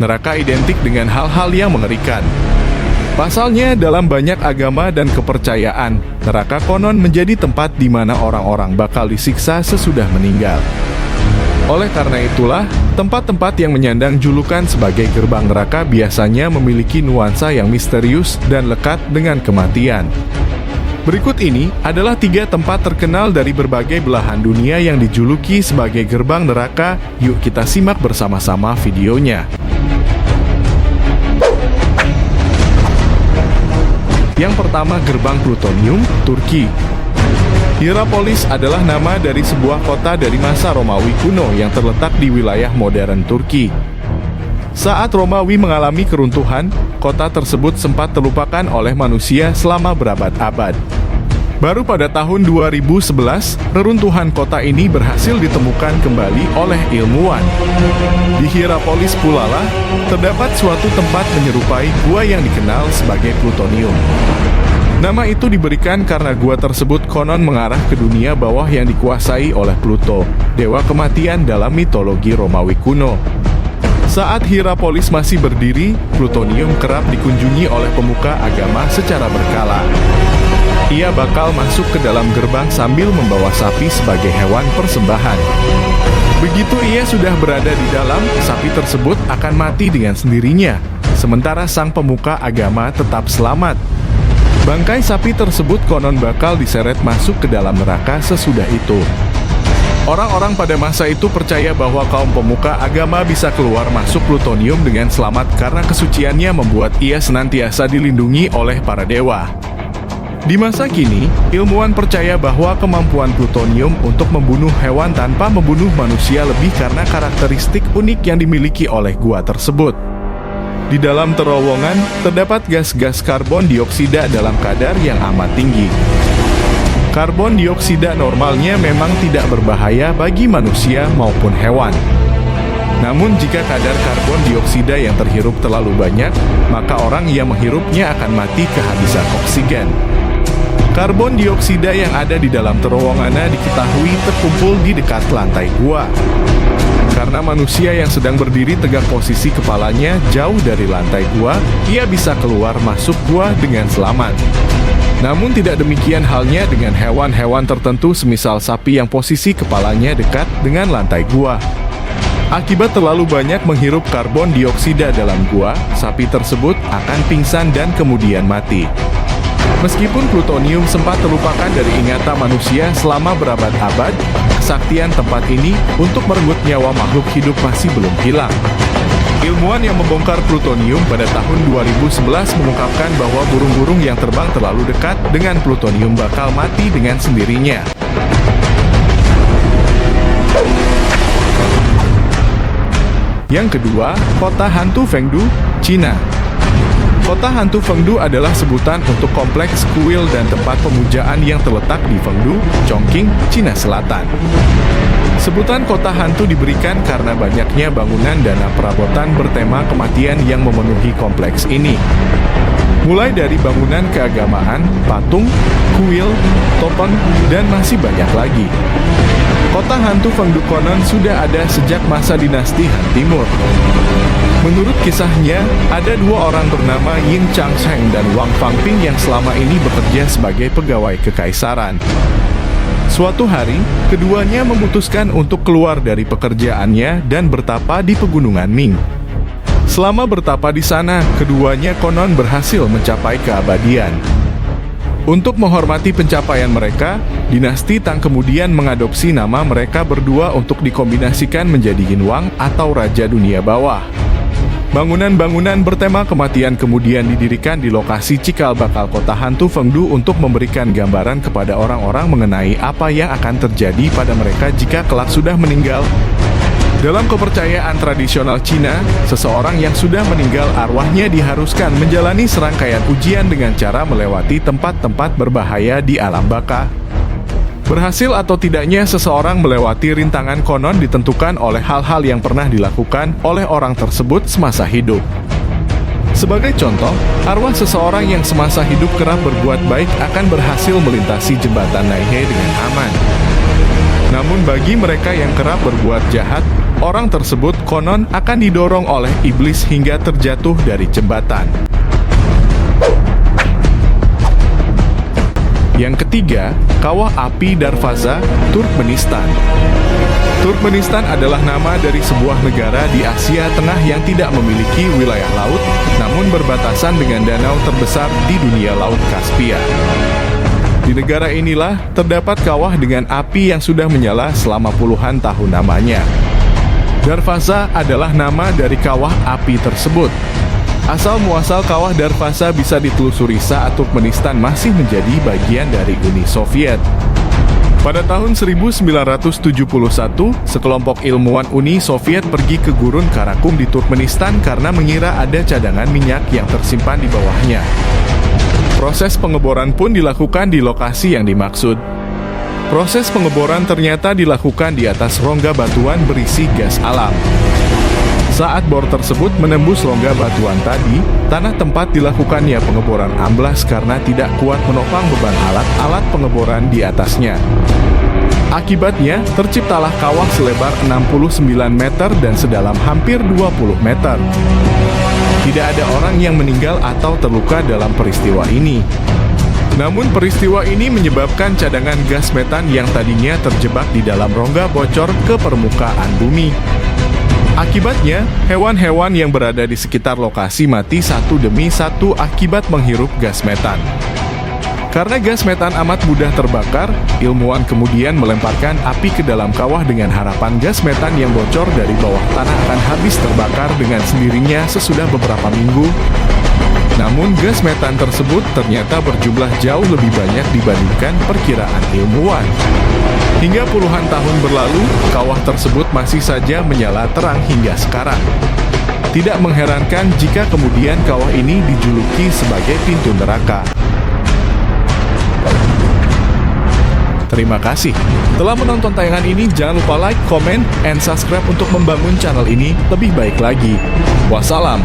neraka identik dengan hal-hal yang mengerikan. Pasalnya, dalam banyak agama dan kepercayaan, neraka konon menjadi tempat di mana orang-orang bakal disiksa sesudah meninggal. Oleh karena itulah, tempat-tempat yang menyandang julukan sebagai gerbang neraka biasanya memiliki nuansa yang misterius dan lekat dengan kematian. Berikut ini adalah 3 tempat terkenal dari berbagai belahan dunia yang dijuluki sebagai gerbang neraka. Yuk kita simak bersama-sama videonya. Yang pertama, gerbang plutonium, Turki. Hierapolis adalah nama dari sebuah kota dari masa Romawi kuno yang terletak di wilayah modern Turki. Saat Romawi mengalami keruntuhan, kota tersebut sempat terlupakan oleh manusia selama berabad-abad. Baru pada tahun 2011, reruntuhan kota ini berhasil ditemukan kembali oleh ilmuwan. Di Hierapolis pula lah, terdapat suatu tempat menyerupai gua yang dikenal sebagai plutonium. Nama itu diberikan karena gua tersebut konon mengarah ke dunia bawah yang dikuasai oleh Pluto, dewa kematian dalam mitologi Romawi kuno. Saat Hierapolis masih berdiri, plutonium kerap dikunjungi oleh pemuka agama secara berkala. Ia bakal masuk ke dalam gerbang sambil membawa sapi sebagai hewan persembahan. Begitu ia sudah berada di dalam, sapi tersebut akan mati dengan sendirinya, sementara sang pemuka agama tetap selamat. Bangkai sapi tersebut konon bakal diseret masuk ke dalam neraka sesudah itu. Orang-orang pada masa itu percaya bahwa kaum pemuka agama bisa keluar masuk plutonium dengan selamat karena kesuciannya membuat ia senantiasa dilindungi oleh para dewa. Di masa kini, ilmuwan percaya bahwa kemampuan plutonium untuk membunuh hewan tanpa membunuh manusia lebih karena karakteristik unik yang dimiliki oleh gua tersebut. Di dalam terowongan, terdapat gas-gas karbon dioksida dalam kadar yang amat tinggi. Karbon dioksida normalnya memang tidak berbahaya bagi manusia maupun hewan. Namun jika kadar karbon dioksida yang terhirup terlalu banyak, maka orang yang menghirupnya akan mati kehabisan oksigen. Karbon dioksida yang ada di dalam terowongannya diketahui terkumpul di dekat lantai gua. Karena manusia yang sedang berdiri tegak posisi kepalanya jauh dari lantai gua, ia bisa keluar masuk gua dengan selamat. Namun tidak demikian halnya dengan hewan-hewan tertentu semisal sapi yang posisi kepalanya dekat dengan lantai gua. Akibat terlalu banyak menghirup karbon dioksida dalam gua, sapi tersebut akan pingsan dan kemudian mati. Meskipun plutonium sempat terlupakan dari ingatan manusia selama berabad-abad, kesaktian tempat ini untuk merenggut nyawa makhluk hidup masih belum hilang. Ilmuwan yang membongkar plutonium pada tahun 2011 mengungkapkan bahwa burung-burung yang terbang terlalu dekat dengan plutonium bakal mati dengan sendirinya. Yang kedua, kota hantu Fengdu, Cina. Kota hantu Fengdu adalah sebutan untuk kompleks kuil dan tempat pemujaan yang terletak di Fengdu, Chongqing, Cina Selatan. Sebutan kota hantu diberikan karena banyaknya bangunan dan perabotan bertema kematian yang memenuhi kompleks ini. Mulai dari bangunan keagamaan, patung, kuil, topeng, dan masih banyak lagi. Kota hantu Fengdu konon sudah ada sejak masa dinasti Han Timur. Menurut kisahnya, ada 2 orang bernama Yin Changsheng dan Wang Fangping yang selama ini bekerja sebagai pegawai kekaisaran. Suatu hari, keduanya memutuskan untuk keluar dari pekerjaannya dan bertapa di pegunungan Ming. Selama bertapa di sana, keduanya konon berhasil mencapai keabadian. Untuk menghormati pencapaian mereka, dinasti Tang kemudian mengadopsi nama mereka berdua untuk dikombinasikan menjadi Yin Wang atau Raja Dunia Bawah. Bangunan-bangunan bertema kematian kemudian didirikan di lokasi cikal bakal kota hantu Fengdu untuk memberikan gambaran kepada orang-orang mengenai apa yang akan terjadi pada mereka jika kelak sudah meninggal. Dalam kepercayaan tradisional Cina, seseorang yang sudah meninggal arwahnya diharuskan menjalani serangkaian ujian dengan cara melewati tempat-tempat berbahaya di alam baka. Berhasil atau tidaknya seseorang melewati rintangan konon ditentukan oleh hal-hal yang pernah dilakukan oleh orang tersebut semasa hidup. Sebagai contoh, arwah seseorang yang semasa hidup kerap berbuat baik akan berhasil melintasi jembatan Naihe dengan aman. Namun bagi mereka yang kerap berbuat jahat, orang tersebut konon akan didorong oleh iblis hingga terjatuh dari jembatan. Yang ketiga, Kawah Api Darvaza, Turkmenistan. Turkmenistan adalah nama dari sebuah negara di Asia Tengah yang tidak memiliki wilayah laut, namun berbatasan dengan danau terbesar di dunia Laut Kaspia. Di negara inilah terdapat kawah dengan api yang sudah menyala selama puluhan tahun namanya. Darvaza adalah nama dari kawah api tersebut. Asal-muasal kawah Darvaza bisa ditelusuri saat Turkmenistan masih menjadi bagian dari Uni Soviet. Pada tahun 1971, sekelompok ilmuwan Uni Soviet pergi ke gurun Karakum di Turkmenistan karena mengira ada cadangan minyak yang tersimpan di bawahnya. Proses pengeboran pun dilakukan di lokasi yang dimaksud. Proses pengeboran ternyata dilakukan di atas rongga batuan berisi gas alam. Saat bor tersebut menembus rongga batuan tadi, tanah tempat dilakukannya pengeboran amblas karena tidak kuat menopang beban alat-alat pengeboran di atasnya. Akibatnya, terciptalah kawah selebar 69 meter dan sedalam hampir 20 meter. Tidak ada orang yang meninggal atau terluka dalam peristiwa ini. Namun peristiwa ini menyebabkan cadangan gas metan yang tadinya terjebak di dalam rongga bocor ke permukaan bumi. Akibatnya, hewan-hewan yang berada di sekitar lokasi mati satu demi satu akibat menghirup gas metan. Karena gas metan amat mudah terbakar, ilmuwan kemudian melemparkan api ke dalam kawah dengan harapan gas metan yang bocor dari bawah tanah akan habis terbakar dengan sendirinya sesudah beberapa minggu. Namun gas metan tersebut ternyata berjumlah jauh lebih banyak dibandingkan perkiraan ilmuwan. Hingga puluhan tahun berlalu, kawah tersebut masih saja menyala terang hingga sekarang. Tidak mengherankan jika kemudian kawah ini dijuluki sebagai pintu neraka. Terima kasih telah menonton tayangan ini. Jangan lupa like, comment, and subscribe untuk membangun channel ini lebih baik lagi. Wassalam.